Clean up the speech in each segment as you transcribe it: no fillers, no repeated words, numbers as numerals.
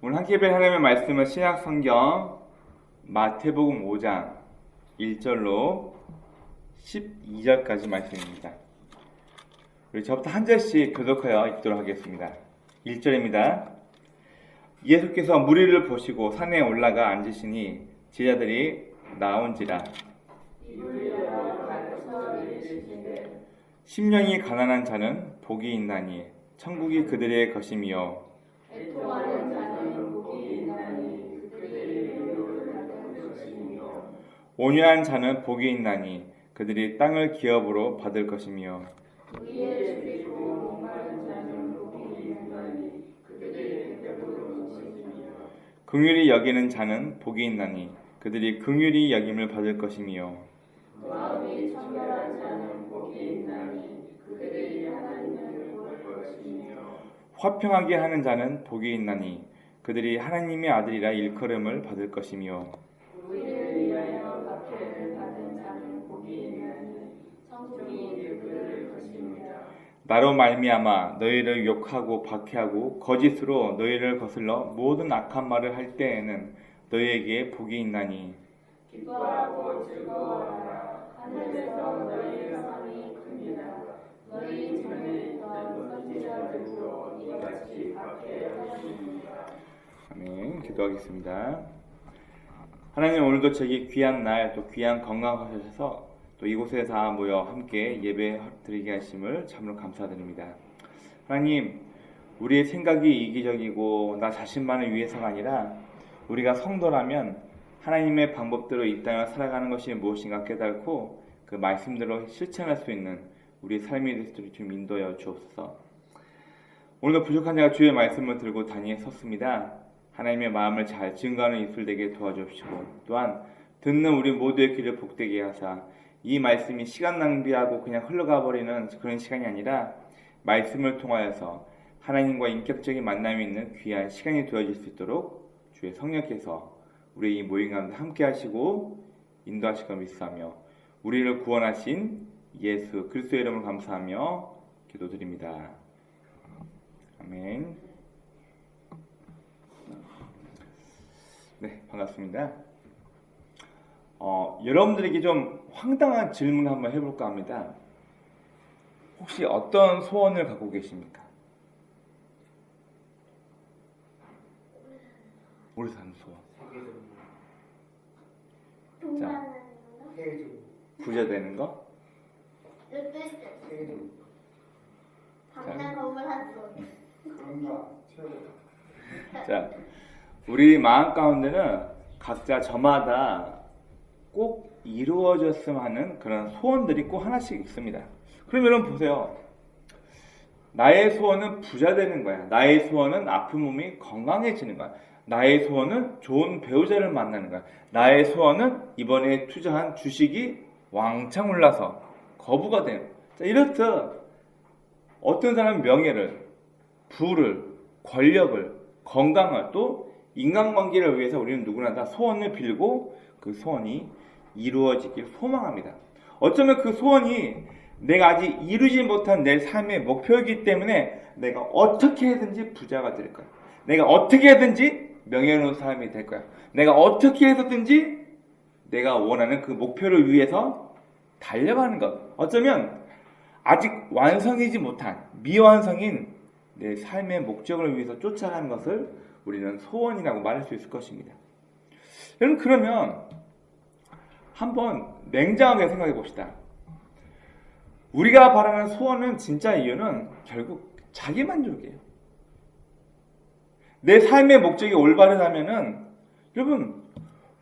오늘 함께 뵐 하나님의 말씀은 신약 성경 마태복음 5장 1절로 12절까지 말씀입니다. 우리 저부터 한 절씩 교독하여 읽도록 하겠습니다. 1절입니다. 예수께서 무리를 보시고 산에 올라가 앉으시니 제자들이 나온지라. 심령이 가난한 자는 복이 있나니 천국이 그들의 것이며 온유한 자는 복이 있나니 그들이 땅을 기업으로 받을 것이며 긍휼히 여기는 자는 복이 있나니 그들이 긍휼히 여김을 받을 것이며 마음이 청결한 자는 복이 있나니 그들이 하나님을 볼 것이며 화평하게 하는 자는 복이 있나니 그들이 하나님의 아들이라 일컬음을 받을 것이며 우리를 위하여 박해를 받은 자는 복이 있나니 천국이 그들의 것입니다. 나로 말미암아 너희를 욕하고 박해하고 거짓으로 너희를 거슬러 모든 악한 말을 할 때에는 너희에게 복이 있나니 기뻐하고 즐거워하라. 하늘에서 너희의 상이 큽니다. 너희 전에 있던 선지자들도 이같이 박해하십니다. 아멘. 기도하겠습니다. 하나님, 오늘도 저기 귀한 날 또 귀한 건강 하셔서 또 이곳에 다 모여 함께 예배 드리게 하심을 참으로 감사드립니다. 하나님, 우리의 생각이 이기적이고 나 자신만을 위해서가 아니라 우리가 성도라면 하나님의 방법대로 이 땅을 살아가는 것이 무엇인가 깨닫고 그 말씀대로 실천할 수 있는 우리 삶이 될 수 있도록 좀 인도하여 주옵소서. 오늘도 부족한 자가 주의 말씀을 들고 단위에 섰습니다. 하나님의 마음을 잘 증거하는 입술 되게 도와주시고 또한 듣는 우리 모두의 귀를 복되게 하사 이 말씀이 시간 낭비하고 그냥 흘러가 버리는 그런 시간이 아니라 말씀을 통하여서 하나님과 인격적인 만남이 있는 귀한 시간이 되어질 수 있도록 주의 성령께서 우리 이 모임 가운데 함께 하시고 인도하실 것 믿사며 우리를 구원하신 예수 그리스도의 이름을 감사하며 기도드립니다. 아멘. 네, 반갑습니다. 여러분들에게 좀 황당한 질문을 한번 해볼까 합니다. 혹시 어떤 소원을 갖고 계십니까? 오래 사는 소원. 자, 부자 되는 거? 당장 건물 한 소. 자, 우리 마음 가운데는 각자 저마다 꼭 이루어졌으면 하는 그런 소원들이 꼭 하나씩 있습니다. 그럼 여러분 보세요. 나의 소원은 부자 되는 거야. 나의 소원은 아픈 몸이 건강해지는 거야. 나의 소원은 좋은 배우자를 만나는 거야. 나의 소원은 이번에 투자한 주식이 왕창 올라서 거부가 되는 거야. 자, 이렇듯 어떤 사람은 명예를, 부를, 권력을, 건강을 또 인간관계를 위해서 우리는 누구나 다 소원을 빌고 그 소원이 이루어지길 소망합니다. 어쩌면 그 소원이 내가 아직 이루지 못한 내 삶의 목표이기 때문에 내가 어떻게 해든지 부자가 될 거야. 내가 어떻게 해든지 명예로운 사람이 될 거야. 내가 어떻게 해서든지 내가 원하는 그 목표를 위해서 달려가는 것. 어쩌면 아직 완성이지 못한 미완성인 내 삶의 목적을 위해서 쫓아가는 것을 우리는 소원이라고 말할 수 있을 것입니다. 여러분, 그러면 한번 냉정하게 생각해 봅시다. 우리가 바라는 소원은 진짜 이유는 결국 자기 만족이에요. 내 삶의 목적이 올바르다면은 여러분,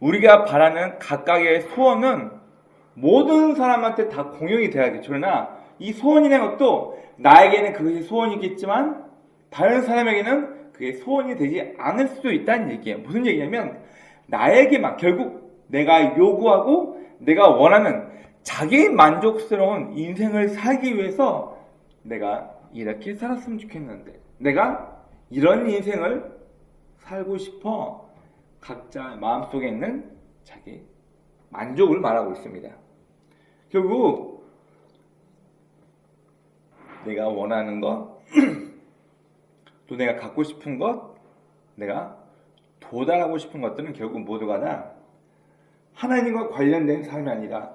우리가 바라는 각각의 소원은 모든 사람한테 다 공용이 돼야겠죠. 그러나 이 소원이라는 것도 나에게는 그것이 소원이겠지만 다른 사람에게는 그게 소원이 되지 않을 수도 있다는 얘기예요. 무슨 얘기냐면 나에게만 결국 내가 요구하고 내가 원하는 자기 만족스러운 인생을 살기 위해서 내가 이렇게 살았으면 좋겠는데 내가 이런 인생을 살고 싶어 각자 마음속에 있는 자기 만족을 말하고 있습니다. 결국 내가 원하는 것, 또 내가 갖고 싶은 것, 내가 도달하고 싶은 것들은 결국 모두가 다 하나님과 관련된 삶이 아니라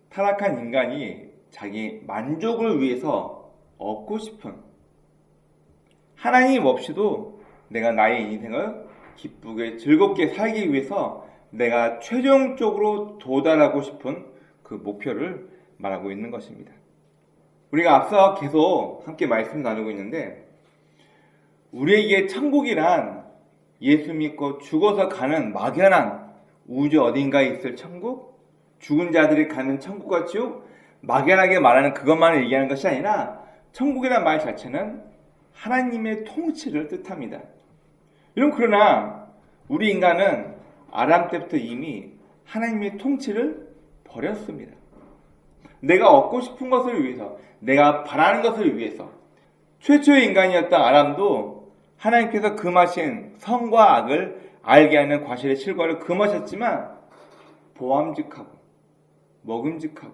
타락한 인간이 자기 만족을 위해서 얻고 싶은, 하나님 없이도 내가 나의 인생을 기쁘게 즐겁게 살기 위해서 내가 최종적으로 도달하고 싶은 그 목표를 말하고 있는 것입니다. 우리가 앞서 계속 함께 말씀 나누고 있는데, 우리에게 천국이란 예수 믿고 죽어서 가는 막연한 우주 어딘가에 있을 천국, 죽은 자들이 가는 천국과 지옥, 막연하게 말하는 그것만을 얘기하는 것이 아니라 천국이란 말 자체는 하나님의 통치를 뜻합니다. 여러분, 그러나 우리 인간은 아담 때부터 이미 하나님의 통치를 버렸습니다. 내가 얻고 싶은 것을 위해서, 내가 바라는 것을 위해서, 최초의 인간이었던 아담도 하나님께서 금하신 선과 악을 알게 하는 과실의 실과를 금하셨지만 보암직하고 먹음직하고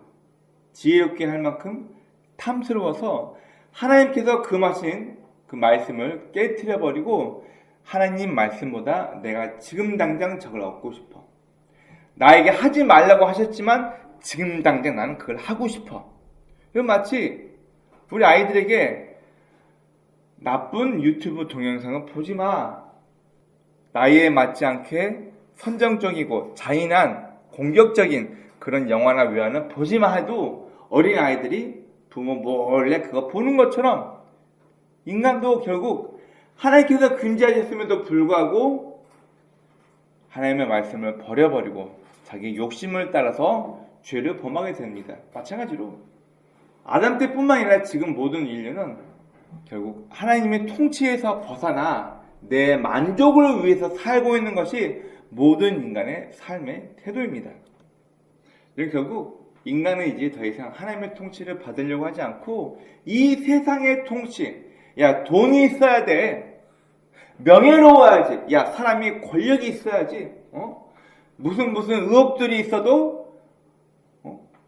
지혜롭게 할 만큼 탐스러워서 하나님께서 금하신 그 말씀을 깨트려버리고, 하나님 말씀보다 내가 지금 당장 저걸 얻고 싶어, 나에게 하지 말라고 하셨지만 지금 당장 나는 그걸 하고 싶어. 이건 마치 우리 아이들에게 나쁜 유튜브 동영상을 보지 마, 나이에 맞지 않게 선정적이고 잔인한 공격적인 그런 영화나 외화는 보지 마 해도 어린 아이들이 부모 몰래 그거 보는 것처럼, 인간도 결국 하나님께서 금지하셨음에도 불구하고 하나님의 말씀을 버려버리고 자기 욕심을 따라서 죄를 범하게 됩니다. 마찬가지로 아담 때뿐만 아니라 지금 모든 인류는 결국 하나님의 통치에서 벗어나 내 만족을 위해서 살고 있는 것이 모든 인간의 삶의 태도입니다. 결국 인간은 이제 더 이상 하나님의 통치를 받으려고 하지 않고 이 세상의 통치, 야 돈이 있어야 돼, 명예로워야지, 야 사람이 권력이 있어야지, 무슨 의혹들이 있어도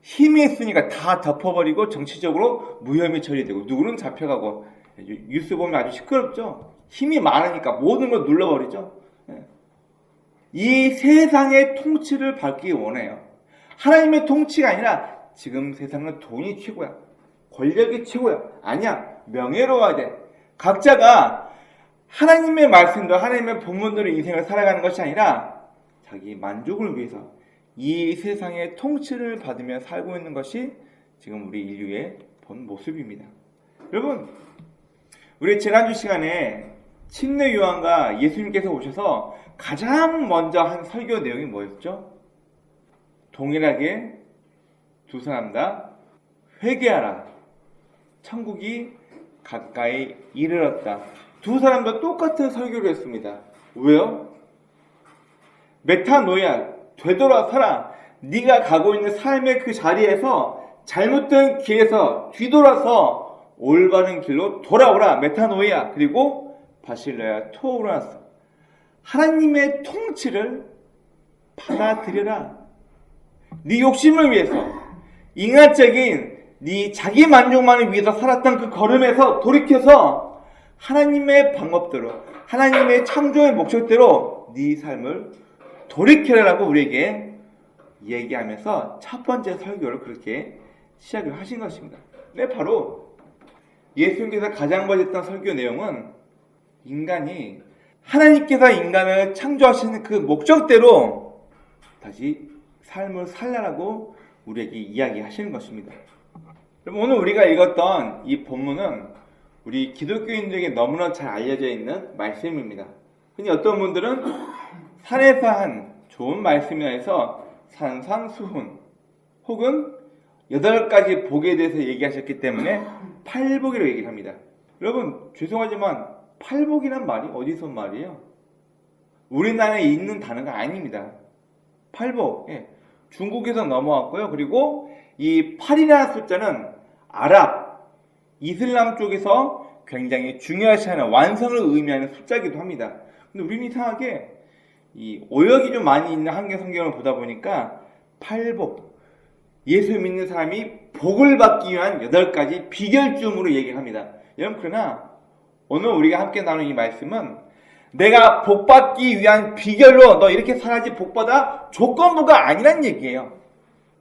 힘이 있으니까 다 덮어버리고 정치적으로 무혐의 처리되고 누구는 잡혀가고, 뉴스 보면 아주 시끄럽죠. 힘이 많으니까 모든 걸 눌러버리죠. 이 세상의 통치를 받기 원해요. 하나님의 통치가 아니라 지금 세상은 돈이 최고야, 권력이 최고야, 아니야, 명예로워야 돼. 각자가 하나님의 말씀도 하나님의 본문대로 인생을 살아가는 것이 아니라 자기 만족을 위해서 이 세상의 통치를 받으며 살고 있는 것이 지금 우리 인류의 본 모습입니다. 여러분, 우리 지난주 시간에 침례 요한과 예수님께서 오셔서 가장 먼저 한 설교 내용이 뭐였죠? 동일하게 두 사람 다 회개하라, 천국이 가까이 이르렀다. 두 사람도 똑같은 설교를 했습니다. 왜요? 메타노이아, 되돌아서라. 네가 가고 있는 삶의 그 자리에서 잘못된 길에서 뒤돌아서 올바른 길로 돌아오라. 메타노이아. 그리고 바실레아 토우라스, 하나님의 통치를 받아들여라. 네 욕심을 위해서, 인간적인 네 자기 만족만을 위해서 살았던 그 걸음에서 돌이켜서 하나님의 방법대로, 하나님의 창조의 목적대로 네 삶을 돌이켜라라고 우리에게 얘기하면서 첫 번째 설교를 그렇게 시작을 하신 것입니다. 네, 바로 예수님께서 가장 먼저 했던 설교 내용은 인간이 하나님께서 인간을 창조하시는 그 목적대로 다시 삶을 살라라고 우리에게 이야기하시는 것입니다. 그럼 오늘 우리가 읽었던 이 본문은 우리 기독교인들에게 너무나 잘 알려져 있는 말씀입니다. 흔히 어떤 분들은 산에서 한 좋은 말씀이라 해서 산상수훈 혹은 8가지 복에 대해서 얘기하셨기 때문에 팔복이라고 얘기를 합니다. 여러분, 죄송하지만 팔복이란 말이 어디서 온 말이에요? 우리나라에 있는 단어가 아닙니다. 팔복, 중국에서 넘어왔고요. 그리고 이 8이라는 숫자는 아랍, 이슬람 쪽에서 굉장히 중요시하는 완성을 의미하는 숫자이기도 합니다. 근데 우리는 이상하게 이 오역이 좀 많이 있는 한글 성경을 보다 보니까 팔복, 예수 믿는 사람이 복을 받기 위한 8가지 비결점으로 얘기를 합니다. 여러분, 그러나 오늘 우리가 함께 나눈 이 말씀은 내가 복받기 위한 비결로 너 이렇게 살아야지 복받아 조건부가 아니란 얘기예요.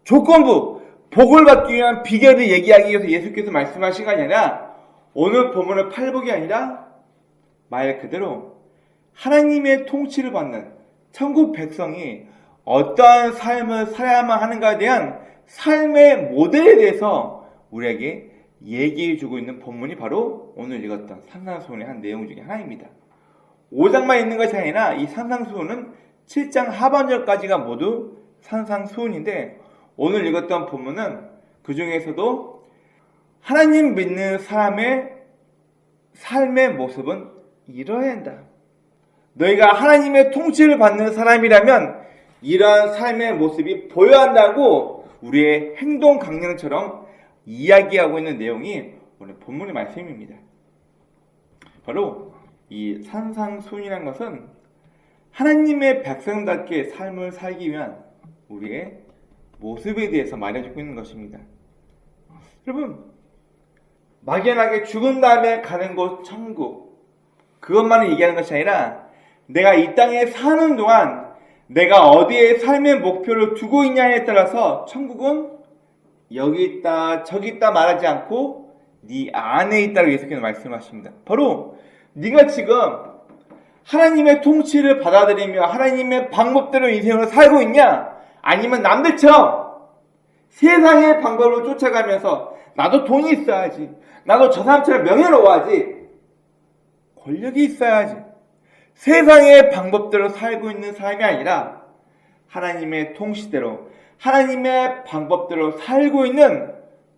조건부, 복을 받기 위한 비결을 얘기하기 위해서 예수께서 말씀하신 거 아니라 오늘 본문의 팔복이 아니라 말 그대로 하나님의 통치를 받는 천국 백성이 어떠한 삶을 살아야만 하는가에 대한 삶의 모델에 대해서 우리에게 얘기해 주고 있는 본문이 바로 오늘 읽었던 산상수훈의 한 내용 중에 하나입니다. 5장만 있는 것이 아니라 이 산상수훈은 7장 하반절까지가 모두 산상수훈인데 오늘 읽었던 본문은 그 중에서도 하나님 믿는 사람의 삶의 모습은 이러해야 한다. 너희가 하나님의 통치를 받는 사람이라면 이러한 삶의 모습이 보여야 한다고 우리의 행동 강령처럼 이야기하고 있는 내용이 오늘 본문의 말씀입니다. 바로 이 산상수훈이라는 것은 하나님의 백성답게 삶을 살기 위한 우리의 모습에 대해서 말해주고 있는 것입니다. 여러분, 막연하게 죽은 다음에 가는 곳 천국, 그것만을 얘기하는 것이 아니라 내가 이 땅에 사는 동안 내가 어디에 삶의 목표를 두고 있냐에 따라서 천국은 여기 있다 저기 있다 말하지 않고 네 안에 있다고 예수께서 말씀하십니다. 바로 네가 지금 하나님의 통치를 받아들이며 하나님의 방법대로 인생을 살고 있냐, 아니면 남들처럼 세상의 방법으로 쫓아가면서 나도 돈이 있어야지, 나도 저 사람처럼 명예로워야지, 권력이 있어야지, 세상의 방법대로 살고 있는 삶이 아니라 하나님의 통치대로 하나님의 방법대로 살고 있는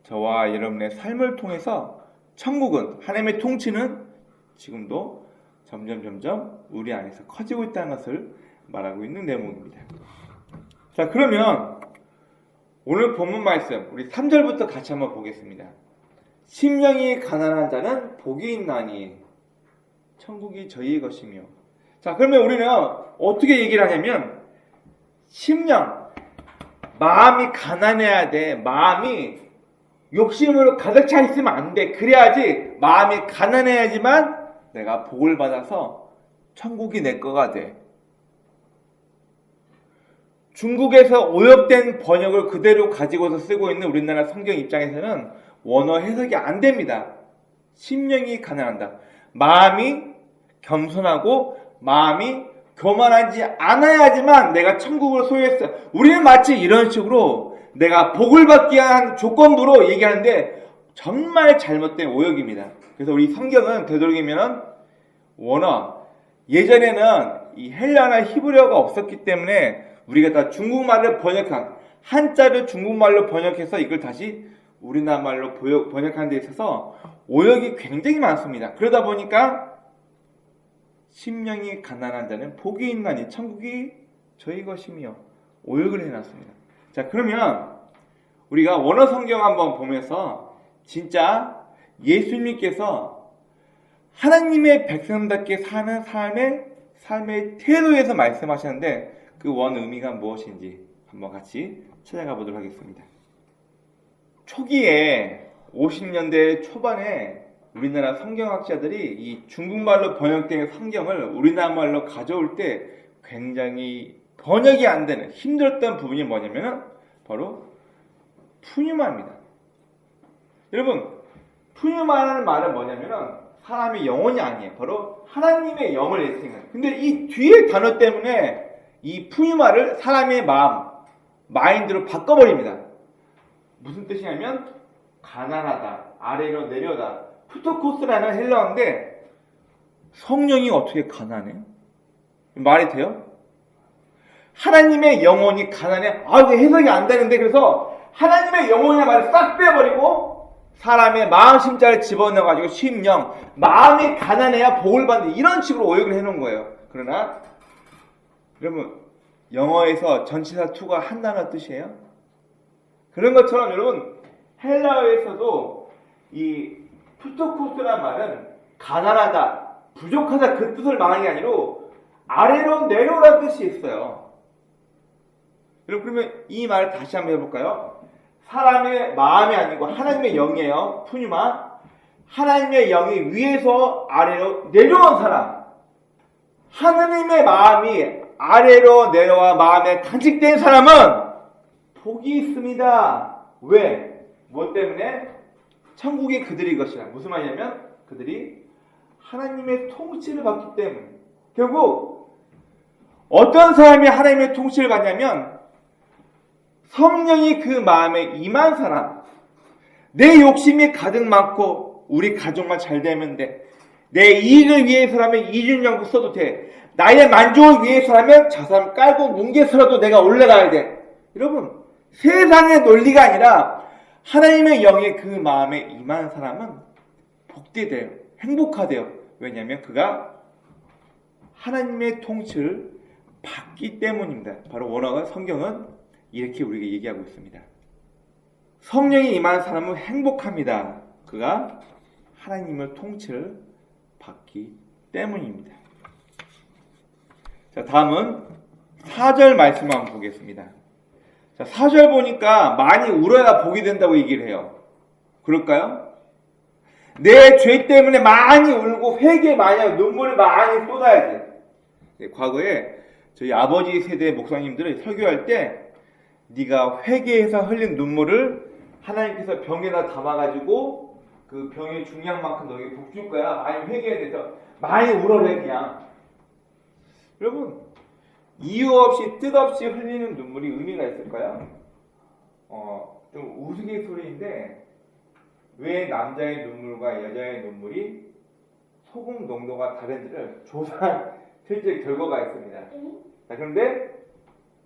저와 여러분의 삶을 통해서 천국은, 하나님의 통치는 지금도 점점 우리 안에서 커지고 있다는 것을 말하고 있는 내용입니다. 자, 그러면 오늘 본문 말씀 우리 3절부터 같이 한번 보겠습니다. 심령이 가난한 자는 복이 있나니 천국이 저희의 것이며. 자, 그러면 우리는 어떻게 얘기를 하냐면 심령, 마음이 가난해야 돼. 마음이 욕심으로 가득 차 있으면 안 돼. 그래야지, 마음이 가난해야지만 내가 복을 받아서 천국이 내 거가 돼. 중국에서 오역된 번역을 그대로 가지고서 쓰고 있는 우리나라 성경 입장에서는 원어 해석이 안 됩니다. 심령이 가난한다. 마음이 겸손하고 마음이 교만하지 않아야지만 내가 천국을 소유했어요. 우리는 마치 이런 식으로 내가 복을 받기 위한 조건부로 얘기하는데 정말 잘못된 오역입니다. 그래서 우리 성경은 되도록이면 원어, 예전에는 이 헬라나 히브리어가 없었기 때문에 우리가 다 중국말을 번역한, 한자를 중국말로 번역해서 이걸 다시 우리나라 말로 번역하는 데 있어서 오역이 굉장히 많습니다. 그러다 보니까 심령이 가난한 자는 복이 있나니 천국이 저희 것이며 오역을 해놨습니다. 자, 그러면 우리가 원어 성경 한번 보면서 진짜 예수님께서 하나님의 백성답게 사는 삶의 태도에서 말씀하셨는데 그 원 의미가 무엇인지 한번 같이 찾아가 보도록 하겠습니다. 초기에 50년대 초반에 우리나라 성경학자들이 이 중국말로 번역된 성경을 우리나라 말로 가져올 때 굉장히 번역이 안 되는 힘들었던 부분이 뭐냐면 바로 푸뉴마입니다. 여러분, 푸뉴마라는 말은 뭐냐면 사람의 영혼이 아니에요. 바로 하나님의 영을 얘기해요. 근데 이 뒤에 단어 때문에 이 푸뉴마를 사람의 마음, 마인드로 바꿔버립니다. 무슨 뜻이냐면 가난하다, 아래로 내려다. 푸토코스라는 헬라어인데 성령이 어떻게 가난해? 말이 돼요? 하나님의 영혼이 가난해? 이거 해석이 안 되는데, 그래서 하나님의 영혼이라는 말을 싹 빼버리고 사람의 마음 심자를 집어넣어가지고 심령, 마음이 가난해야 복을 받는, 이런 식으로 오역을 해놓은 거예요. 그러나 여러분, 영어에서 전치사 to가 한 단어 뜻이에요? 그런 것처럼 여러분, 헬라어에서도 이 푸토코스라는 말은 가난하다, 부족하다 그 뜻을 말하는 게 아니라 아래로 내려오라는 뜻이 있어요. 여러분, 그러면 이 말을 다시 한번 해볼까요? 사람의 마음이 아니고 하나님의 영이에요. 푸뉴마. 하나님의 영이 위에서 아래로 내려온 사람. 하느님의 마음이 아래로 내려와 마음에 간직된 사람은 복이 있습니다. 왜? 뭐 때문에? 천국이 그들이 것이라. 무슨 말이냐면 그들이 하나님의 통치를 받기 때문에. 결국 어떤 사람이 하나님의 통치를 받냐면 성령이 그 마음에 임한 사람. 내 욕심이 가득 많고 우리 가족만 잘 되면 돼. 내 이익을 위해서라면 이준영도 써도 돼. 나의 만족을 위해서라면 저 사람 깔고 뭉개서라도 내가 올라가야 돼. 여러분, 세상의 논리가 아니라 하나님의 영이 그 마음에 임한 사람은 복되대요. 행복하대요. 왜냐하면 그가 하나님의 통치를 받기 때문입니다. 바로 원어가 성경은 이렇게 우리에게 얘기하고 있습니다. 성령이 임한 사람은 행복합니다. 그가 하나님의 통치를 받기 때문입니다. 자, 다음은 4절 말씀 한번 보겠습니다. 자, 4절 보니까 많이 울어야 복이 된다고 얘기를 해요. 그럴까요? 내 죄 때문에 많이 울고 회개 많이 하고 눈물을 많이 쏟아야지. 과거에 저희 아버지 세대 목사님들이 설교할 때 네가 회개해서 흘린 눈물을 하나님께서 병에다 담아가지고 그 병의 중량만큼 너에게 복 줄 거야. 많이 회개해야 돼서 많이 울어래 그냥. 여러분, 이유 없이 뜻없이 흘리는 눈물이 의미가 있을까요? 좀 우스갯소리인데 왜 남자의 눈물과 여자의 눈물이 소금 농도가 다른지를 조사한 실제 결과가 있습니다. 자, 그런데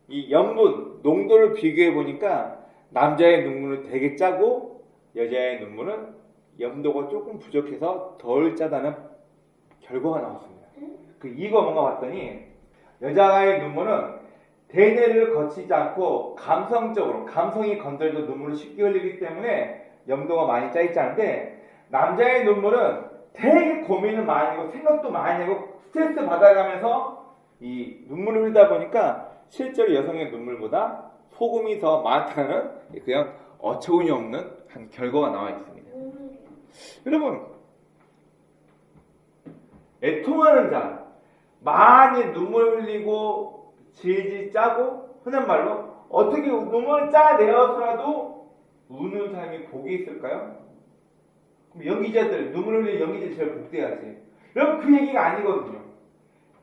이 염분, 농도를 비교해 보니까 남자의 눈물은 되게 짜고 여자의 눈물은 염도가 조금 부족해서 덜 짜다는 결과가 나왔습니다. 그 이유가 뭔가 봤더니 여자의 눈물은 대뇌를 거치지 않고 감성적으로 감성이 건드려도 눈물을 쉽게 흘리기 때문에 염도가 많이 짜 있지 않은데 남자의 눈물은 되게 고민을 많이 하고 생각도 많이 하고 스트레스 받아가면서 이 눈물을 흘리다 보니까 실제로 여성의 눈물보다 소금이 더 많다는 그냥 어처구니 없는 한 결과가 나와 있습니다. 여러분, 애통하는 자, 많이 눈물 흘리고 질질 짜고 흔한 말로 어떻게 눈물을 짜내어서라도 우는 사람이 복이 있을까요? 그럼 연기자들, 눈물 흘리는 연기자들 제일 복돼야지. 여러분, 그 얘기가 아니거든요.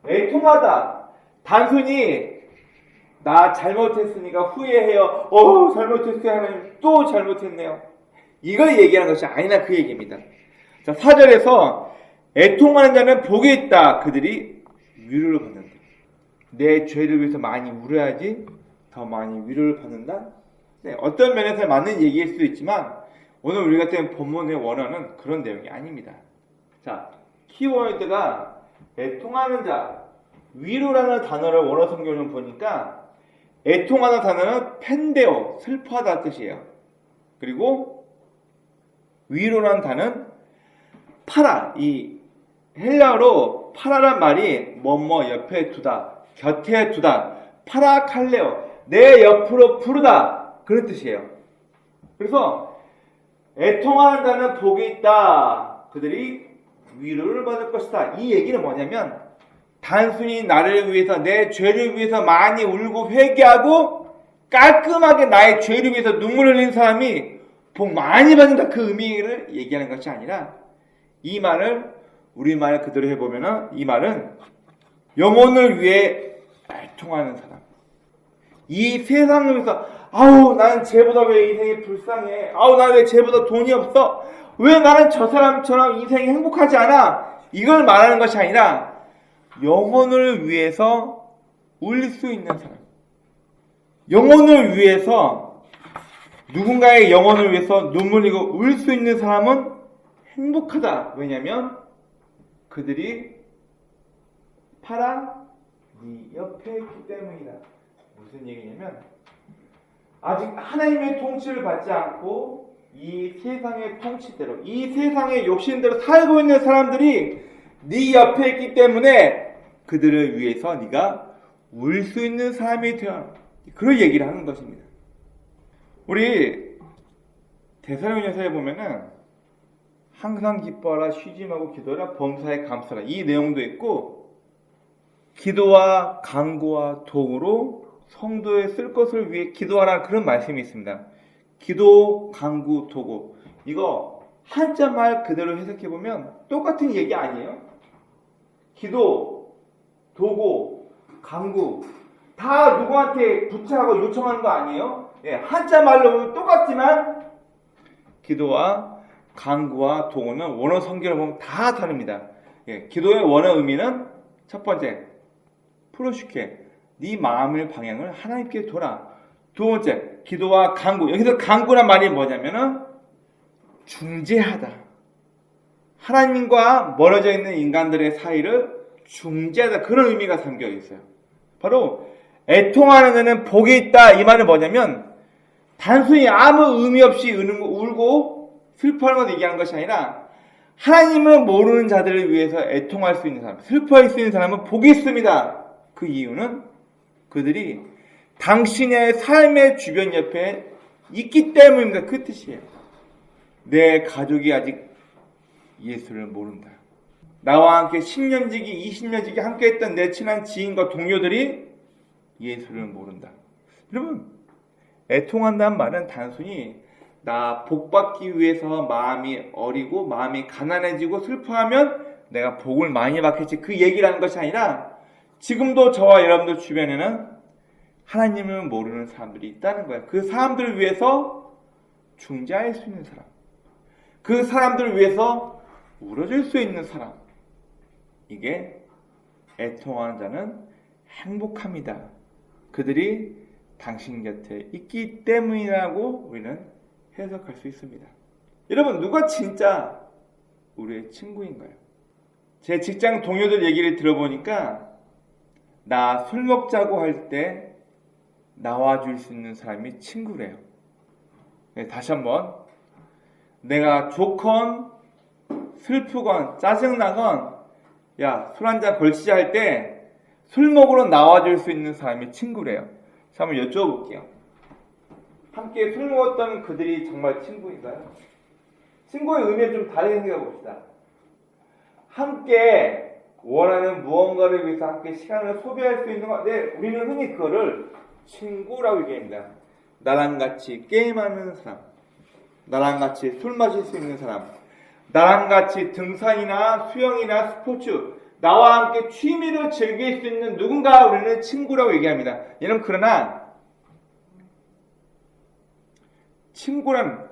애통하다, 단순히 나 잘못했으니까 후회해요. 잘못했어요 하나님. 또 잘못했네요. 이걸 얘기하는 것이 아니라 그 얘기입니다. 자, 4절에서 애통하는 자는 복이 있다. 그들이 위로를 받는다. 내 죄를 위해서 많이 울어야지 더 많이 위로를 받는다. 네, 어떤 면에서 맞는 얘기일 수도 있지만 오늘 우리가 같은 본문의 원어는 그런 내용이 아닙니다. 자, 키워드가 애통하는 자, 위로라는 단어를 원어 성경을 보니까 애통하는 단어는 펜데오, 슬퍼하다 뜻이에요. 그리고 위로라는 단어는 파라, 이 헬라어로 파라란 말이 뭐뭐 옆에 두다, 곁에 두다, 파라칼레오, 내 옆으로 부르다, 그런 뜻이에요. 그래서 애통하는 자는 복이 있다. 그들이 위로를 받을 것이다. 이 얘기는 뭐냐면 단순히 나를 위해서 내 죄를 위해서 많이 울고 회개하고 깔끔하게 나의 죄를 위해서 눈물 흘린 사람이 복 많이 받는다. 그 의미를 얘기하는 것이 아니라 이 말을 우리말 그대로 해보면 이 말은 영혼을 위해 애통하는 사람. 이 세상을 위해서 나는 쟤보다 왜 인생이 불쌍해. 나는 왜 쟤보다 돈이 없어. 왜 나는 저 사람처럼 인생이 행복하지 않아. 이걸 말하는 것이 아니라 영혼을 위해서 울 수 있는 사람. 영혼을 위해서 누군가의 영혼을 위해서 눈물 흘리고 울 수 있는 사람은 행복하다. 왜냐하면 그들이 파라 네 옆에 있기 때문이다. 무슨 얘기냐면 아직 하나님의 통치를 받지 않고 이 세상의 통치대로 이 세상의 욕심대로 살고 있는 사람들이 네 옆에 있기 때문에 그들을 위해서 네가 울 수 있는 사람이 되어 그런 얘기를 하는 것입니다. 우리 데살로니가서에 보면은 항상 기뻐하라, 쉬지 말고 기도하라, 범사에 감사하라 이 내용도 있고 기도와 간구와 도구로 성도에 쓸 것을 위해 기도하라 그런 말씀이 있습니다. 기도, 간구, 도구. 이거 한자 말 그대로 해석해 보면 똑같은 얘기 아니에요? 기도, 도구, 간구 다 누구한테 부탁하고 요청하는 거 아니에요? 예, 한자 말로 보면 똑같지만 기도와 간구와 도구는 원어 성경을 보면 다 다릅니다. 예, 기도의 원어 의미는 첫 번째 프로슈케, 네 마음의 방향을 하나님께 둬라. 두 번째 기도와 간구. 여기서 간구란 말이 뭐냐면은 중재하다. 하나님과 멀어져 있는 인간들의 사이를 중재하다. 그런 의미가 담겨 있어요. 바로 애통하는 데는 복이 있다. 이 말은 뭐냐면 단순히 아무 의미 없이 울고 슬퍼하는 것 얘기하는 것이 아니라 하나님을 모르는 자들을 위해서 애통할 수 있는 사람, 슬퍼할 수 있는 사람은 복이 있습니다. 그 이유는 그들이 당신의 삶의 주변 옆에 있기 때문입니다. 그 뜻이에요. 내 가족이 아직 예수를 모른다. 나와 함께 10년지기, 20년지기 함께 했던 내 친한 지인과 동료들이 예수를 모른다. 여러분, 애통한다는 말은 단순히 나 복받기 위해서 마음이 어리고 마음이 가난해지고 슬퍼하면 내가 복을 많이 받겠지 그 얘기를 하는 것이 아니라 지금도 저와 여러분들 주변에는 하나님을 모르는 사람들이 있다는 거예요. 그 사람들을 위해서 중재할 수 있는 사람, 그 사람들을 위해서 울어줄 수 있는 사람, 이게 애통하는 자는 행복합니다. 그들이 당신 곁에 있기 때문이라고 우리는 해석할 수 있습니다. 여러분, 누가 진짜 우리의 친구인가요? 제 직장 동료들 얘기를 들어보니까 나 술 먹자고 할 때 나와줄 수 있는 사람이 친구래요. 네, 다시 한번 내가 좋건 슬프건 짜증나건 야, 술 한잔 걸치자 할 때 술 먹으러 나와줄 수 있는 사람이 친구래요. 자, 한번 여쭤볼게요. 함께 술 먹었던 그들이 정말 친구인가요? 친구의 의미를 좀 다르게 생각해 봅시다. 함께 원하는 무언가를 위해서 함께 시간을 소비할 수 있는 것, 네, 우리는 흔히 그거를 친구라고 얘기합니다. 나랑 같이 게임하는 사람, 나랑 같이 술 마실 수 있는 사람, 나랑 같이 등산이나 수영이나 스포츠, 나와 함께 취미를 즐길 수 있는 누군가 우리는 친구라고 얘기합니다. 여러분, 그러나 친구란,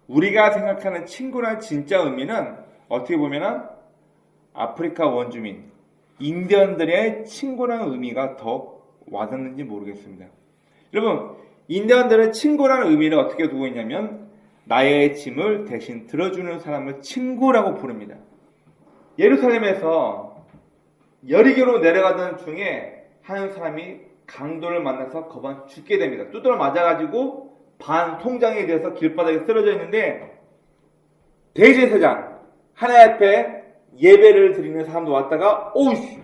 우리가 생각하는 친구란 진짜 의미는 어떻게 보면은 아프리카 원주민, 인디언들의 친구라는 의미가 더 와닿는지 모르겠습니다. 여러분, 인디언들은 친구라는 의미를 어떻게 두고 있냐면 나의 짐을 대신 들어주는 사람을 친구라고 부릅니다. 예루살렘에서 여리고로 내려가던 중에 한 사람이 강도를 만나서 거반 죽게 됩니다. 두드러 맞아가지고 반 송장이 되어서 길바닥에 쓰러져 있는데 대제사장 하나님 앞에 예배를 드리는 사람도 왔다가 오우씨,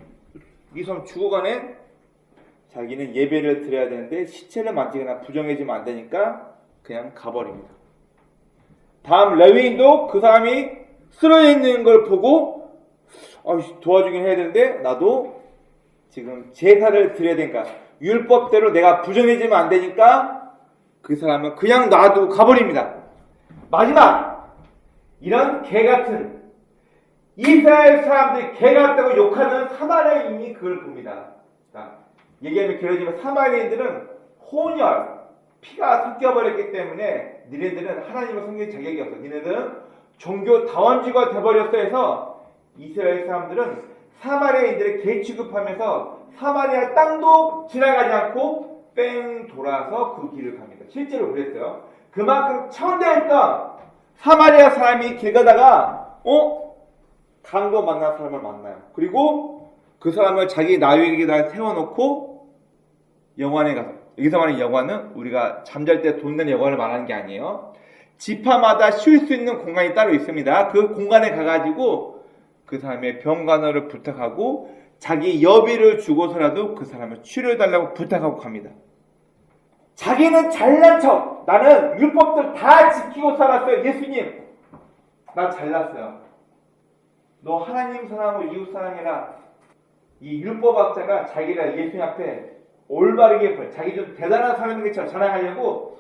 이 사람 죽어가네. 자기는 예배를 드려야 되는데 시체를 만지거나 부정해지면 안 되니까 그냥 가버립니다. 다음 레위인도 그 사람이 쓰러져 있는 걸 보고 도와주긴 해야 되는데 나도 지금 제사를 드려야 되니까 율법대로 내가 부정해지면 안 되니까 그 사람은 그냥 놔두고 가버립니다. 마지막, 이런 개같은 이스라엘 사람들이 개같다고 욕하는 사마리아인이 그걸 봅니다. 얘기하면 길어지면 사마리아인들은 혼혈, 피가 섞여버렸기 때문에 니네들은 하나님을 섬길 자격이 없어. 니네들은 종교 다원주가 돼버렸어 해서 이스라엘 사람들은 사마리아인들을 개 취급하면서 사마리아 땅도 지나가지 않고 뺑 돌아서 그 길을 갑니다. 실제로 그랬어요. 그만큼 천대했던 사마리아 사람이 길 가다가 강도 만난 사람을 만나요. 그리고 그 사람을 자기 나위에다 세워놓고 영화관에 가서, 여기서 말하는 영화는 우리가 잠잘 때 돈 내는 영화를 말하는 게 아니에요. 지파마다 쉴 수 있는 공간이 따로 있습니다. 그 공간에 가가지고 그 사람의 병간호를 부탁하고 자기 여비를 주고서라도 그 사람을 치료해달라고 부탁하고 갑니다. 자기는 잘난 척, 나는 율법들 다 지키고 살았어요. 예수님, 나 잘났어요. 너 하나님 사랑하고 이웃 사랑해라. 이 율법학자가 자기가 예수님 앞에 올바르게 자기 좀 대단한 사람인 것처럼 자랑하려고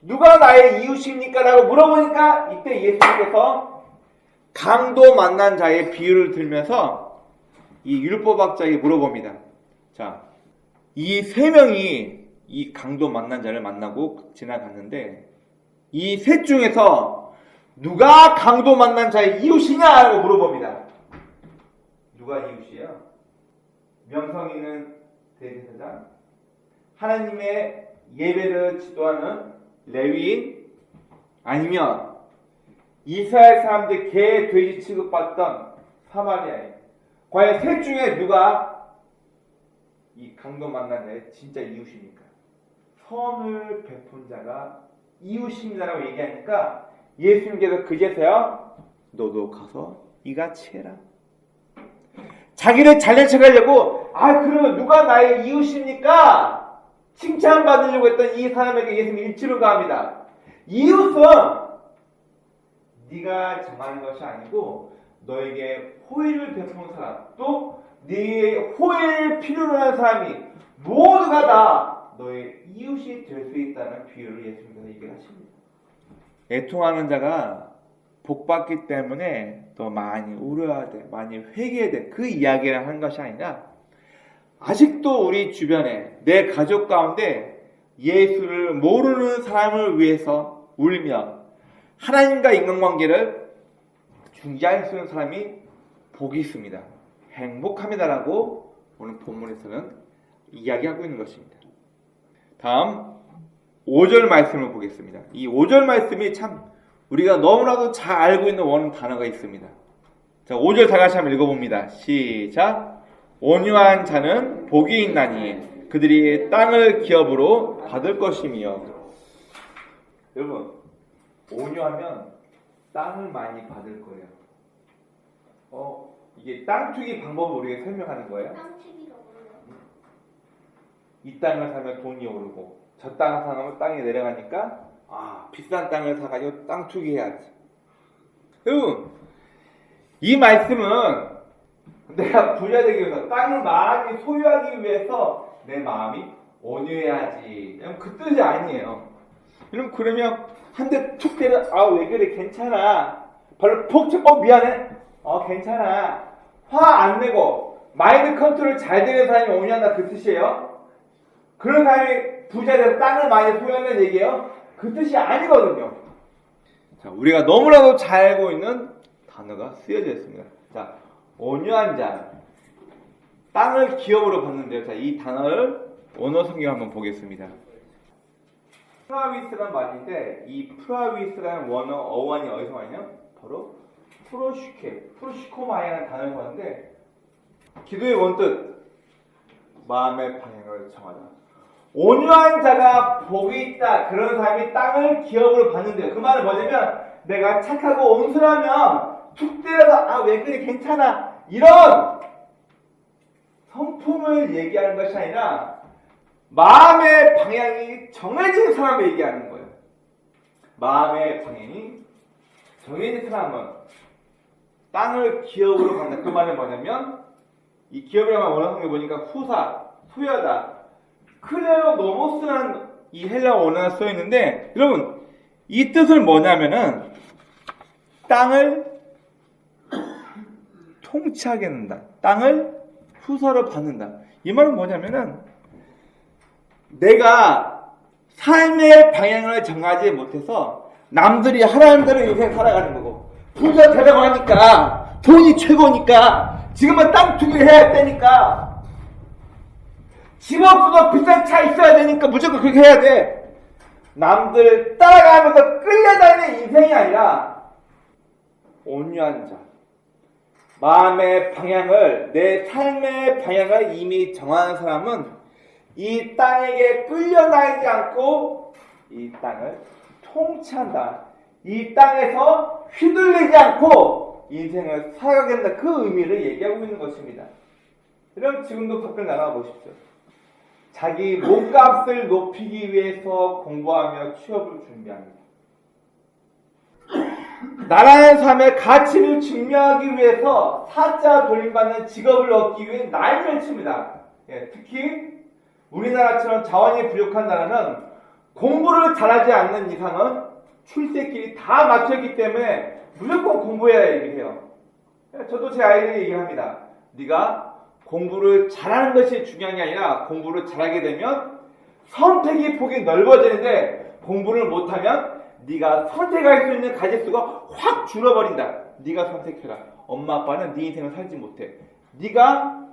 누가 나의 이웃입니까? 라고 물어보니까 이때 예수님께서 강도 만난 자의 비유를 들면서 이 율법학자에게 물어봅니다. 자, 이 세 명이 이 강도 만난 자를 만나고 지나갔는데 이 셋 중에서 누가 강도 만난 자의 이웃이냐라고 물어봅니다. 누가 이웃이에요? 명성 있는 대제사장, 하나님의 예배를 지도하는 레위인, 아니면 이스라엘 사람들 개, 돼지 취급받던 사마리아인. 과연 셋 중에 누가 이 강도 만난 자의 진짜 이웃입니까? 선을 베푼 자가 이웃입니다라고 얘기하니까 예수님께서 그제서야 너도 가서 이같이 해라. 자기를 잘난 척하려고 그러면 누가 나의 이웃입니까? 칭찬받으려고 했던 이 사람에게 예수님이 일치로 가합니다. 이웃은 네가 정하는 것이 아니고 너에게 호의를 베푸는 사람, 또 네의 호의를 필요로 하는 사람이 모두가 다 너의 이웃이 될 수 있다는 비유를 예수님께서 얘기를 하십니다. 애통하는 자가 복받기 때문에 더 많이 울어야 돼, 많이 회개해야 돼, 그 이야기를 하는 것이 아니라 아직도 우리 주변에 내 가족 가운데 예수를 모르는 사람을 위해서 울며 하나님과 인간관계를 중지할 수 있는 사람이 복이 있습니다. 행복합니다라고 오늘 본문에서는 이야기하고 있는 것입니다. 다음 5절 말씀을 보겠습니다. 이 5절 말씀이 참 우리가 너무나도 잘 알고 있는 원 단어가 있습니다. 자, 5절 다 같이 한번 읽어봅니다. 시작. 온유한 자는 복이 있나니 그들이 땅을 기업으로 받을 것이며. 여러분, 온유하면 땅을 많이 받을 거예요. 이게 땅 투기 방법을 우리가 설명하는 거예요. 땅치기가 뭐예요? 이 땅을 사면 돈이 오르고 저 땅을 사면 땅이 내려가니까 비싼 땅을 사가지고 땅 투기해야지. 여러분, 이 말씀은 내가 부자 되기 위해서 땅을 많이 소유하기 위해서 내 마음이 온유해야지, 그 뜻이 아니에요. 여러분, 그러면 한 대 툭 때려 왜 그래, 괜찮아, 발로 푹 쳐, 미안해, 괜찮아, 화 안 내고 마인드 컨트롤 잘 되는 사람이 온유하다, 그 뜻이에요. 그런 사람이 부자 돼서 땅을 많이 소유한다는 얘기예요. 그 뜻이 아니거든요. 자, 우리가 너무나도 잘 알고 있는 단어가 쓰여져 있습니다. 자, 온유한 자, 땅을 기업으로 받는데요. 자, 이 단어를 원어 성경 한번 보겠습니다. 프라위스란 말인데, 이 프라위스라는 원어 어원이 어디서 왔냐? 바로 프로시코마이라는 단어를 왔는데, 기도의 원뜻, 마음의 방향을 정하다. 온유한 자가 복이 있다. 그런 사람이 땅을 기업으로 받는데요. 그 말은 뭐냐면, 내가 착하고 온순하면 툭 때려서 왜 그래, 괜찮아, 이런 성품을 얘기하는 것이 아니라 마음의 방향이 정해진 사람을 얘기하는 거예요. 마음의 방향이 정해진 사람은 땅을 기업으로 받는다. 그 말은 뭐냐면, 이 기업이라는 원어 성경에 보니까 소유하다. 크레오노모스라는 이 헬라어 원어가 써 있는데, 여러분, 이 뜻은 뭐냐면은 땅을 통치하게 한다. 땅을 후사로 받는다. 이 말은 뭐냐면은 내가 삶의 방향을 정하지 못해서 남들이 하라는 대로 인생 살아가는 거고, 부자 되려고 하니까 돈이 최고니까 지금은 땅 투기를 해야 되니까, 집 없어도 비싼 차 있어야 되니까 무조건 그렇게 해야 돼. 남들 따라가면서 끌려다니는 인생이 아니라 온유한 자, 마음의 방향을, 내 삶의 방향을 이미 정하는 사람은 이 땅에게 끌려다니지 않고 이 땅을 통치한다. 이 땅에서 휘둘리지 않고 인생을 살아가게 된다. 그 의미를 얘기하고 있는 것입니다. 여러분, 지금도 밖을 나가 보십시오. 자기 몸값을 높이기 위해서 공부하며 취업을 준비합니다. 나라는 삶의 가치를 증명하기 위해서 사자 돌림받는 직업을 얻기 위해 난리를 칩니다. 예, 특히 우리나라처럼 자원이 부족한 나라는 공부를 잘하지 않는 이상은 출세길이 다 막혀있기 때문에 무조건 공부해야 얘기해요. 저도 제 아이들에게 얘기합니다. 네가 공부를 잘하는 것이 중요한 게 아니라 공부를 잘하게 되면 선택의 폭이 넓어지는데 공부를 못하면 네가 선택할 수 있는 가짓수가 확 줄어버린다. 네가 선택해라. 엄마 아빠는 네 인생을 살지 못해. 네가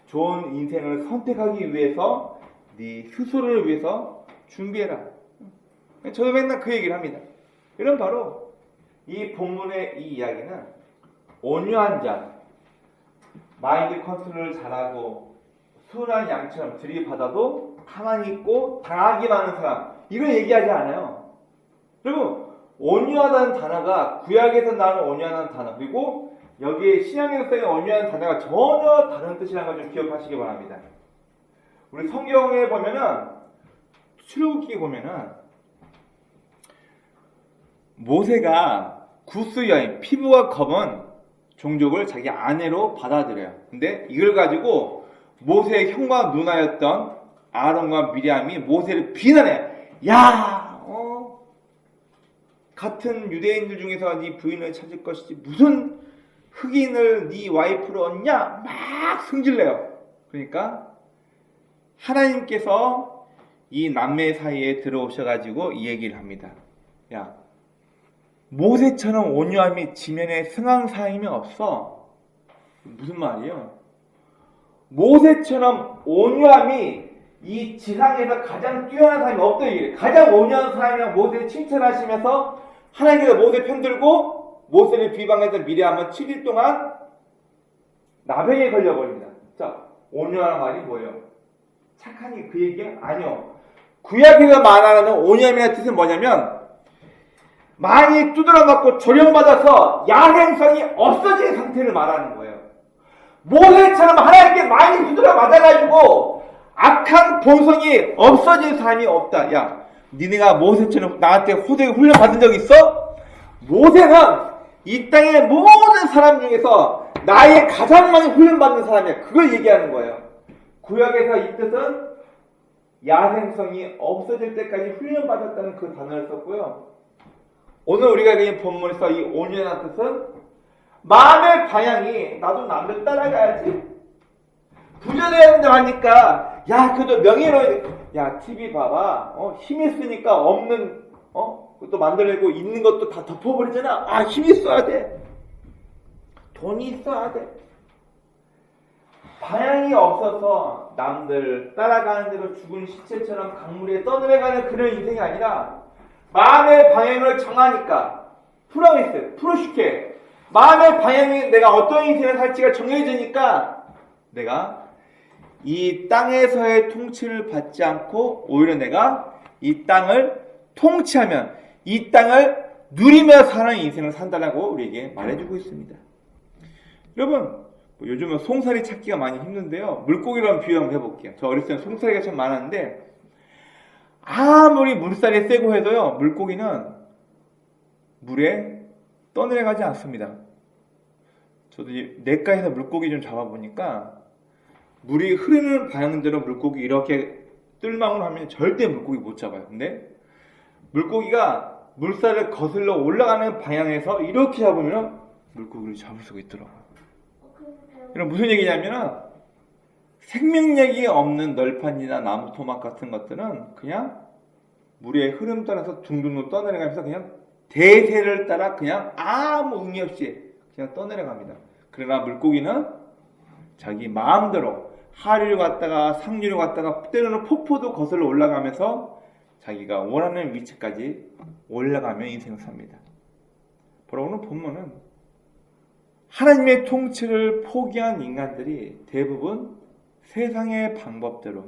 좋은 인생을 선택하기 위해서 네 스스로를 위해서 준비해라. 저도 맨날 그 얘기를 합니다. 이런 바로 이 본문의 이 이야기는 온유한 자, 마인드 컨트롤을 잘하고 순한 양처럼 들이받아도 가만히 있고 당하기만 하는 사람, 이걸 얘기하지 않아요. 여러분, 온유하다는 단어가 구약에서 나오는 온유하다는 단어, 그리고 여기에 신약에서 쓰인 온유하다는 단어가 전혀 다른 뜻이라는 걸 좀 기억하시기 바랍니다. 우리 성경에 보면은 출애굽기 보면은 모세가 구스 여인, 피부가 검은 종족을 자기 아내로 받아들여요. 근데 이걸 가지고 모세의 형과 누나였던 아론과 미리암이 모세를 비난해. 야, 같은 유대인들 중에서 네 부인을 찾을 것이지 무슨 흑인을 네 와이프로 얻냐? 막 승질내요. 그러니까 하나님께서 이 남매 사이에 들어오셔가지고 이 얘기를 합니다. 야, 모세처럼 온유함이 지면에 승한 사람이 없어. 무슨 말이에요? 모세처럼 온유함이 이 지상에서 가장 뛰어난 사람이 없다 얘기해요. 가장 온유한 사람이랑 모세를 칭찬하시면서 하나님께서 모세 편들고 모세를 비방했던 미리암은 7일 동안 나병에 걸려버립니다. 자, 온유한 말이 뭐예요? 착하니 그 얘기가 아니요. 구약에서 말하는 온유함이라는 뜻은 뭐냐면 많이 두드러맞고 조련받아서 야행성이 없어진 상태를 말하는 거예요. 모세처럼 하나님께 많이 두드러 맞아가지고 악한 본성이 없어진 사람이 없다. 야, 니네가 모세처럼 나한테 호되게 훈련 받은 적 있어? 모세는 이 땅의 모든 사람 중에서 나의 가장 많이 훈련 받는 사람이야. 그걸 얘기하는 거예요. 구약에서 이 뜻은 야생성이 없어질 때까지 훈련 받았다는 그 단어를 썼고요. 오늘 우리가 이 본문에서 이 온유한 뜻은 마음의 방향이 나도 남들 따라가야지. 부자되는데 하니까 야 그래도 명예로운 야 TV 봐봐. 힘 있으니까 없는 그것도 만들려고 있는 것도 다 덮어버리잖아. 아 힘이 있어야 돼. 돈이 있어야 돼. 방향이 없어서 남들 따라가는 대로 죽은 시체처럼 강물에 떠내려가는 그런 인생이 아니라 마음의 방향을 정하니까 프로미스, 프로슈케 마음의 방향이 내가 어떤 인생을 살지가 정해지니까 내가 이 땅에서의 통치를 받지 않고 오히려 내가 이 땅을 통치하면 이 땅을 누리며 사는 인생을 산다라고 우리에게 말해주고 있습니다. 여러분 요즘은 송사리 찾기가 많이 힘든데요. 물고기로 비유 한번 해볼게요. 저 어렸을 때는 송사리가 참 많았는데 아무리 물살이 세고 해도요 물고기는 물에 떠내려가지 않습니다. 저도 냇가에서 물고기 좀 잡아보니까 물이 흐르는 방향대로 물고기 이렇게 뜰망을 하면 절대 물고기 못 잡아요. 근데 물고기가 물살을 거슬러 올라가는 방향에서 이렇게 잡으면 물고기를 잡을 수가 있더라고요. 이런 무슨 얘기냐면 생명력이 없는 널판이나 나무 토막 같은 것들은 그냥 물의 흐름 따라서 둥둥둥 떠내려가면서 그냥 대세를 따라 그냥 아무 의미 없이 그냥 떠내려갑니다. 그러나 물고기는 자기 마음대로 하류를 갔다가 상류를 갔다가 때로는 폭포도 거슬러 올라가면서 자기가 원하는 위치까지 올라가며 인생을 삽니다. 바로 오늘 본문은 하나님의 통치를 포기한 인간들이 대부분 세상의 방법대로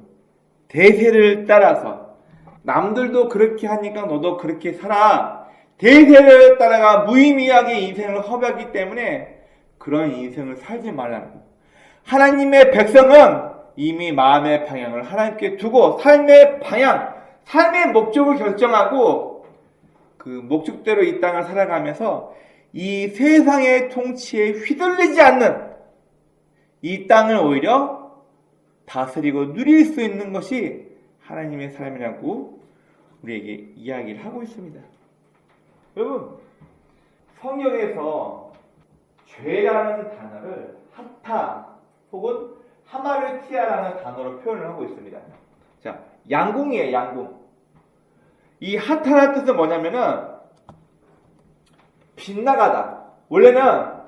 대세를 따라서 남들도 그렇게 하니까 너도 그렇게 살아 대세를 따라가 무의미하게 인생을 허비하기 때문에 그런 인생을 살지 말라는 거예요. 하나님의 백성은 이미 마음의 방향을 하나님께 두고 삶의 방향, 삶의 목적을 결정하고 그 목적대로 이 땅을 살아가면서 이 세상의 통치에 휘둘리지 않는 이 땅을 오히려 다스리고 누릴 수 있는 것이 하나님의 삶이라고 우리에게 이야기를 하고 있습니다. 여러분, 성경에서 죄라는 단어를 하타 혹은 하마르티아라는 단어로 표현을 하고 있습니다. 자, 양궁이에요, 양궁. 이 하타라는 뜻은 뭐냐면은 빗나가다. 원래는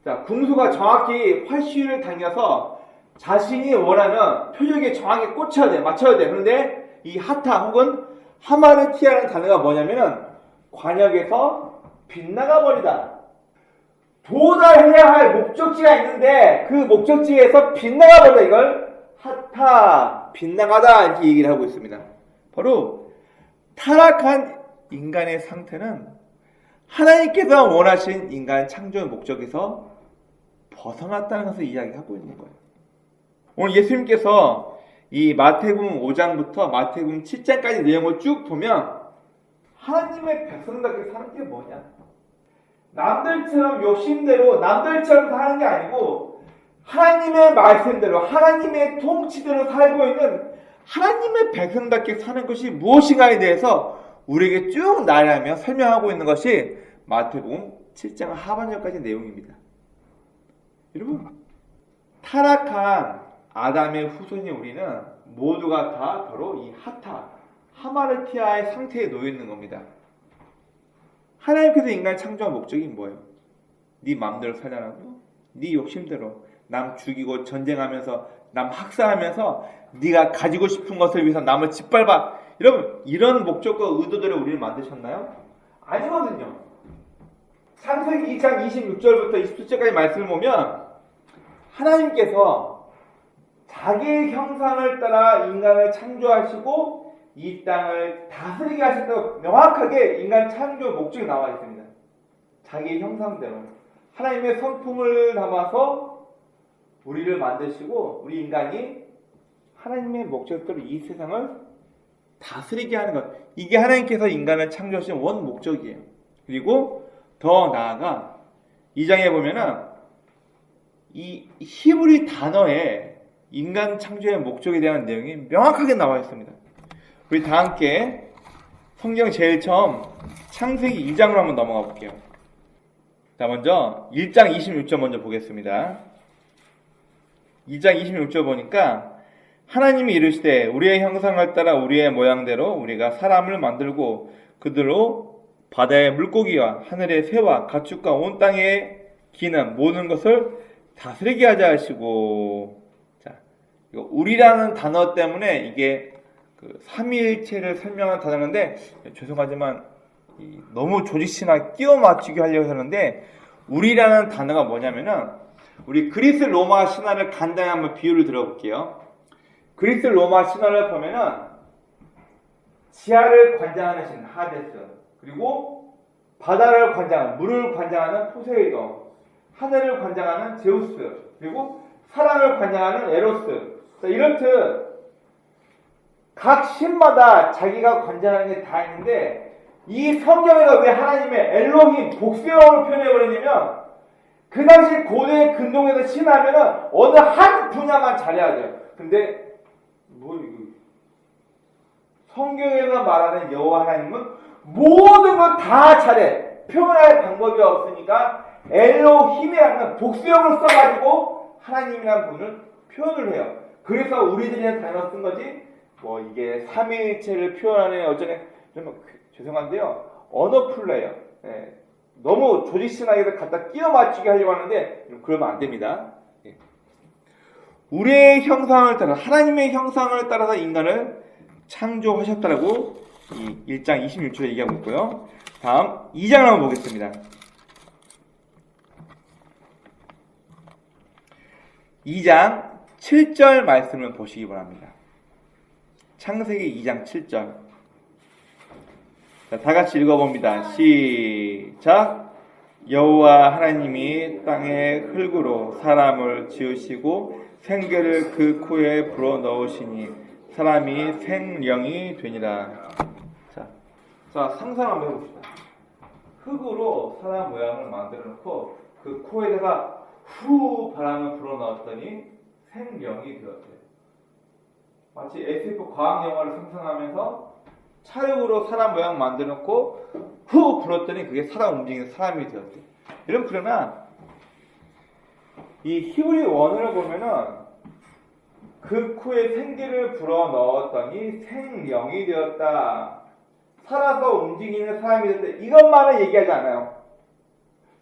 자, 궁수가 정확히 활시위를 당겨서 자신이 원하는 표적에 정확히 꽂혀야 돼, 맞춰야 돼. 그런데 이 하타 혹은 하마르티아라는 단어가 뭐냐면은 관역에서 빗나가 버리다. 도달해야 할 목적지가 있는데 그 목적지에서 빗나가 버리다. 이걸 하타, 빗나가다 이렇게 얘기를 하고 있습니다. 바로 타락한 인간의 상태는 하나님께서 원하신 인간 창조의 목적에서 벗어났다는 것을 이야기하고 있는 거예요. 오늘 예수님께서 이 마태복음 5장부터 마태복음 7장까지 내용을 쭉 보면 하나님의 백성답게 사는 게 뭐냐? 남들처럼 욕심대로 남들처럼 사는 게 아니고 하나님의 말씀대로 하나님의 통치대로 살고 있는 하나님의 백성답게 사는 것이 무엇인가에 대해서 우리에게 쭉 나열하며 설명하고 있는 것이 마태복음 7장 하반절까지 내용입니다. 여러분, 타락한 아담의 후손인 우리는 모두가 다 바로 이 하타, 하마르티아의 상태에 놓여 있는 겁니다. 하나님께서 인간을 창조한 목적이 뭐예요? 네 마음대로 살려고, 네 욕심대로 남 죽이고 전쟁하면서 남 학살하면서 네가 가지고 싶은 것을 위해서 남을 짓밟아. 여러분, 이런 목적과 의도대로 우리를 만드셨나요? 아니거든요. 창세기 2장 26절부터 27절까지 말씀을 보면 하나님께서 자기의 형상을 따라 인간을 창조하시고 이 땅을 다스리게 하셨다고 명확하게 인간 창조 목적이 나와 있습니다. 자기의 형상대로 하나님의 성품을 담아서 우리를 만드시고 우리 인간이 하나님의 목적대로 이 세상을 다스리게 하는 것, 이게 하나님께서 인간을 창조하신 원 목적이에요. 그리고 더 나아가 2장에 보면은 이 히브리 단어에 인간 창조의 목적에 대한 내용이 명확하게 나와 있습니다. 우리 다 함께 성경 제일 처음 창세기 2장으로 한번 넘어가 볼게요. 자, 먼저 1장 26절 먼저 보겠습니다. 2장 26절 보니까 하나님이 이르시되 우리의 형상을 따라 우리의 모양대로 우리가 사람을 만들고 그들로 바다의 물고기와 하늘의 새와 가축과 온 땅에 기는 모든 것을 다스리게 하자 하시고, 자, 이거 우리라는 단어 때문에 이게 그 삼위일체를 설명한 단어인데 죄송하지만 너무 조직신학 끼워 맞추기 하려고 하는데 우리라는 단어가 뭐냐면은 우리 그리스 로마 신화를 간단히 한번 비유를 들어볼게요. 그리스 로마 신화를 보면은 지하를 관장하는 신 하데스, 그리고 바다를 관장하는, 물을 관장하는 포세이돈, 하늘을 관장하는 제우스, 그리고 사랑을 관장하는 에로스. 자, 이렇듯 각 신마다 자기가 관장하는 게 다 있는데 이 성경에가 왜 하나님의 엘로힘 복수형으로 표현해버리냐면 그 당시 고대 근동에서 신하면은 어느 한 분야만 잘해야 돼요. 근데 뭐 이거 성경에만 말하는 여호와 하나님은 모든 걸 다 잘해. 표현할 방법이 없으니까 엘로힘이라는 복수형을 써가지고 하나님이라는 분을 표현을 해요. 그래서 우리들이 단어 쓴 거지 뭐 이게 삼위일체를 표현하는 어쩌네. 죄송한데요, 언어 플레이어, 너무 조직신학에서 갖다 끼워 맞추게 하려고 하는데 그러면 안 됩니다. 우리의 형상을 따라, 하나님의 형상을 따라서 인간을 창조하셨다라고 이 1장 26절에 얘기하고 있고요. 다음 2장을 한번 보겠습니다. 2장 7절 말씀을 보시기 바랍니다. 창세기 2장 7절. 자, 다 같이 읽어봅니다. 시작. 여호와 하나님이 땅의 흙으로 사람을 지으시고 생기를 그 코에 불어 넣으시니 사람이 생령이 되니라. 자, 자, 상상 한번 해봅시다. 흙으로 사람 모양을 만들어 놓고 그 코에다가 후 바람을 불어넣었더니 생명이 되었대요. 마치 SF 과학 영화를 상상하면서 촬영으로 사람 모양 만들어 놓고 후 불었더니 그게 사람 움직이는 사람이 되었대요. 여러분, 그러나 이 히브리 원어를 보면은 그 코에 생기를 불어 넣었더니 생명이 되었다. 살아서 움직이는 사람이 됐다. 이것만은 얘기하지 않아요.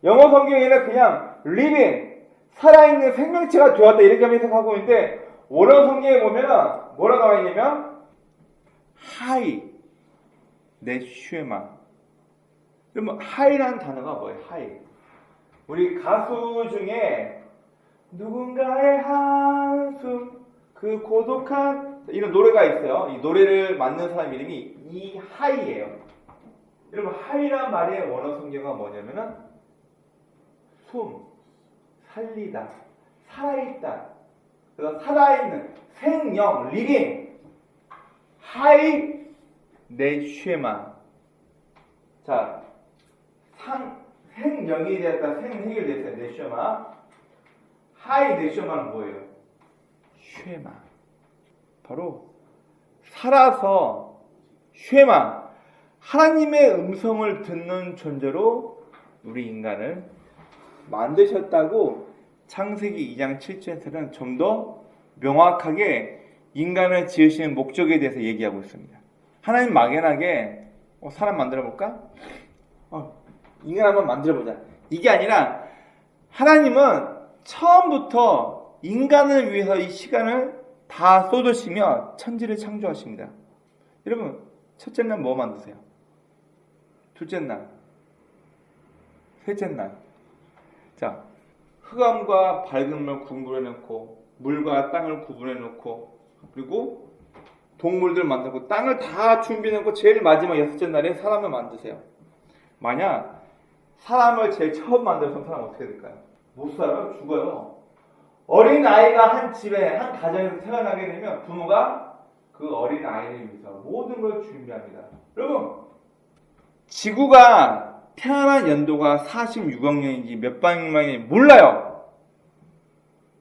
영어 성경에는 그냥 living, 살아있는 생명체가 되었다 이렇게 해석하고 있는데 원어 성경에 보면은 뭐라 나와 있냐면 하이, 네슈마. 그러면 하이라는 단어가 뭐예요? 하이. 우리 가수 중에 누군가의 한숨, 그 고독한 이런 노래가 있어요. 이 노래를 만든 사람 이름이 이하이예요. 여러분, 하이란 말의 원어 성경가 뭐냐면은 숨, 살리다, 살아있다. 그래서 살아있는 생명, 리빙, 하이 네쉐마. 자, 생명이 되었다. 생해결됐어요. 네쉐마. 하이 네쉐마는 뭐예요? 쉐마. 바로 살아서 쉐마. 하나님의 음성을 듣는 존재로 우리 인간을 만드셨다고 창세기 2장 7절에서는 좀 더 명확하게 인간을 지으시는 목적에 대해서 얘기하고 있습니다. 하나님 막연하게 사람 만들어볼까? 인간 한번 만들어보자. 이게 아니라 하나님은 처음부터 인간을 위해서 이 시간을 다 쏟으시며 천지를 창조하십니다. 여러분, 첫째 날 뭐 만드세요? 둘째 날, 셋째 날. 자, 흑암과 밝음을 구분해놓고 물과 땅을 구분해놓고 그리고 동물들 만들고 땅을 다 준비해놓고 제일 마지막 여섯째 날에 사람을 만드세요. 만약 사람을 제일 처음 만들었으면 사람 어떻게 될까요? 못 살아요? 죽어요. 어린 아이가 한 집에 한 가정에서 태어나게 되면 부모가 그 어린 아이를 위해서 모든 걸 준비합니다. 여러분, 지구가 태어난 연도가 46억 년인지 몇 방명인지 몰라요.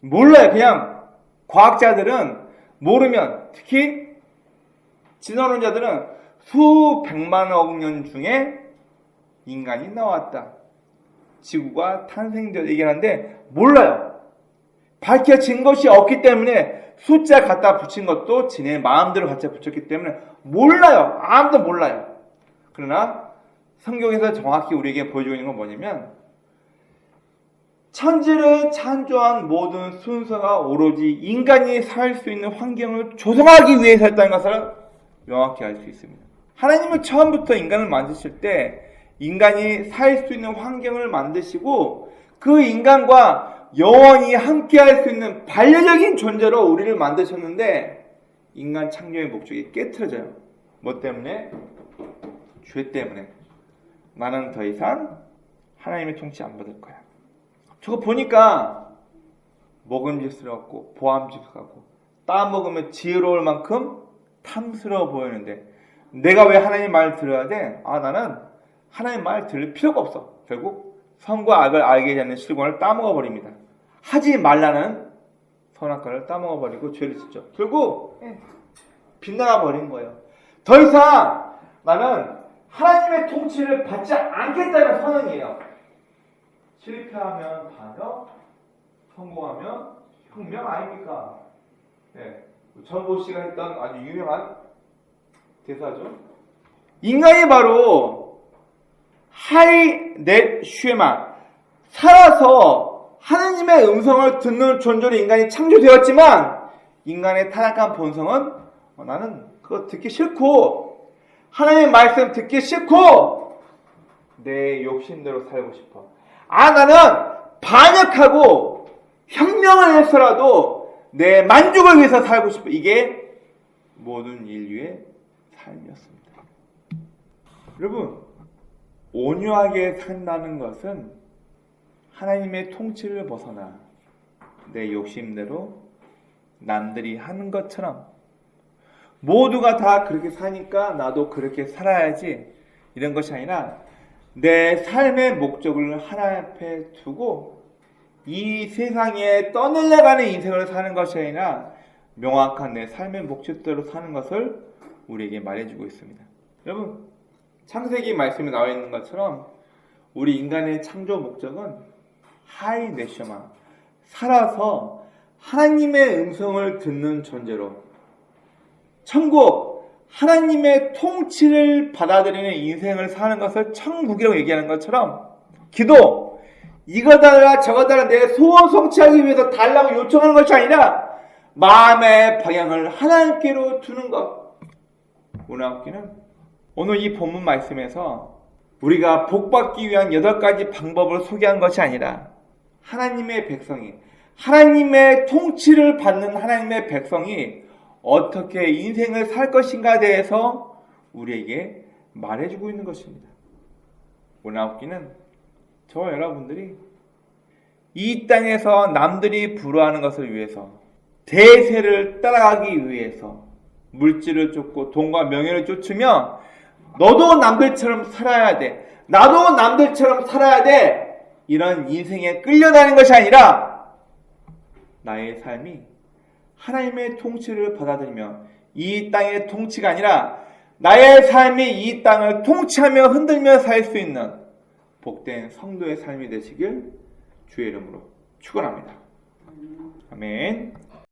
그냥 과학자들은 모르면, 특히 진화론자들은 수백만억 년 중에 인간이 나왔다. 지구가 탄생되었다 얘기하는데 몰라요. 밝혀진 것이 없기 때문에 숫자 갖다 붙인 것도 지네 마음대로 갖다 붙였기 때문에 몰라요. 아무도 몰라요. 그러나 성경에서 정확히 우리에게 보여주고 있는 건 뭐냐면 천지를 창조한 모든 순서가 오로지 인간이 살 수 있는 환경을 조성하기 위해서였다는 것을 명확히 알 수 있습니다. 하나님은 처음부터 인간을 만드실 때 인간이 살 수 있는 환경을 만드시고 그 인간과 영원히 함께할 수 있는 반려적인 존재로 우리를 만드셨는데 인간 창조의 목적이 깨트려져요. 뭐 때문에? 죄 때문에. 나는 더 이상 하나님의 통치 안 받을 거야. 저거 보니까 먹음직스럽고 보암직스럽고 따먹으면 지혜로울 만큼 탐스러워 보이는데 내가 왜 하나님 말 들어야 돼? 나는 하나님 말 들을 필요가 없어. 결국 선과 악을 알게 되는 실권을 따먹어버립니다. 하지 말라는 선악과를 따먹어버리고 죄를 짓죠. 결국 빗나가버린 거예요. 더 이상 나는 하나님의 통치를 받지 않겠다는 선언이에요. 실패하면 반역, 성공하면 혁명 아닙니까? 전보 씨가 했던 아주 유명한 대사죠. 인간이 바로 하이넷슈에마 살아서 하나님의 음성을 듣는 존재로 인간이 창조되었지만 인간의 타락한 본성은 나는 그거 듣기 싫고 하나님의 말씀 듣기 싫고 내 욕심대로 살고 싶어. 나는 반역하고 혁명을 해서라도 내 만족을 위해서 살고 싶어. 이게 모든 인류의 삶이었습니다. 여러분, 온유하게 산다는 것은 하나님의 통치를 벗어나 내 욕심대로 남들이 하는 것처럼 모두가 다 그렇게 사니까 나도 그렇게 살아야지 이런 것이 아니라 내 삶의 목적을 하나님 앞에 두고 이 세상에 떠들려가는 인생을 사는 것이 아니라 명확한 내 삶의 목적대로 사는 것을 우리에게 말해주고 있습니다. 여러분, 창세기 말씀에 나와 있는 것처럼 우리 인간의 창조 목적은 하이 네셔마, 살아서 하나님의 음성을 듣는 존재로 천국, 하나님의 통치를 받아들이는 인생을 사는 것을 천국이라고 얘기하는 것처럼 기도, 이거 달라 저거 달라 내 소원 성취하기 위해서 달라고 요청하는 것이 아니라 마음의 방향을 하나님께로 두는 것. 오늘 이 본문 말씀에서 우리가 복받기 위한 8가지 방법을 소개한 것이 아니라 하나님의 백성이, 하나님의 통치를 받는 하나님의 백성이 어떻게 인생을 살 것인가에 대해서 우리에게 말해주고 있는 것입니다. 오나옵기는 저와 여러분들이 이 땅에서 남들이 부러워하는 것을 위해서, 대세를 따라가기 위해서 물질을 쫓고 돈과 명예를 쫓으며 너도 남들처럼 살아야 돼, 나도 남들처럼 살아야 돼, 이런 인생에 끌려다니는 것이 아니라 나의 삶이 하나님의 통치를 받아들이며 이 땅의 통치가 아니라 나의 삶이 이 땅을 통치하며 흔들며 살 수 있는 복된 성도의 삶이 되시길 주의 이름으로 축원합니다. 아멘.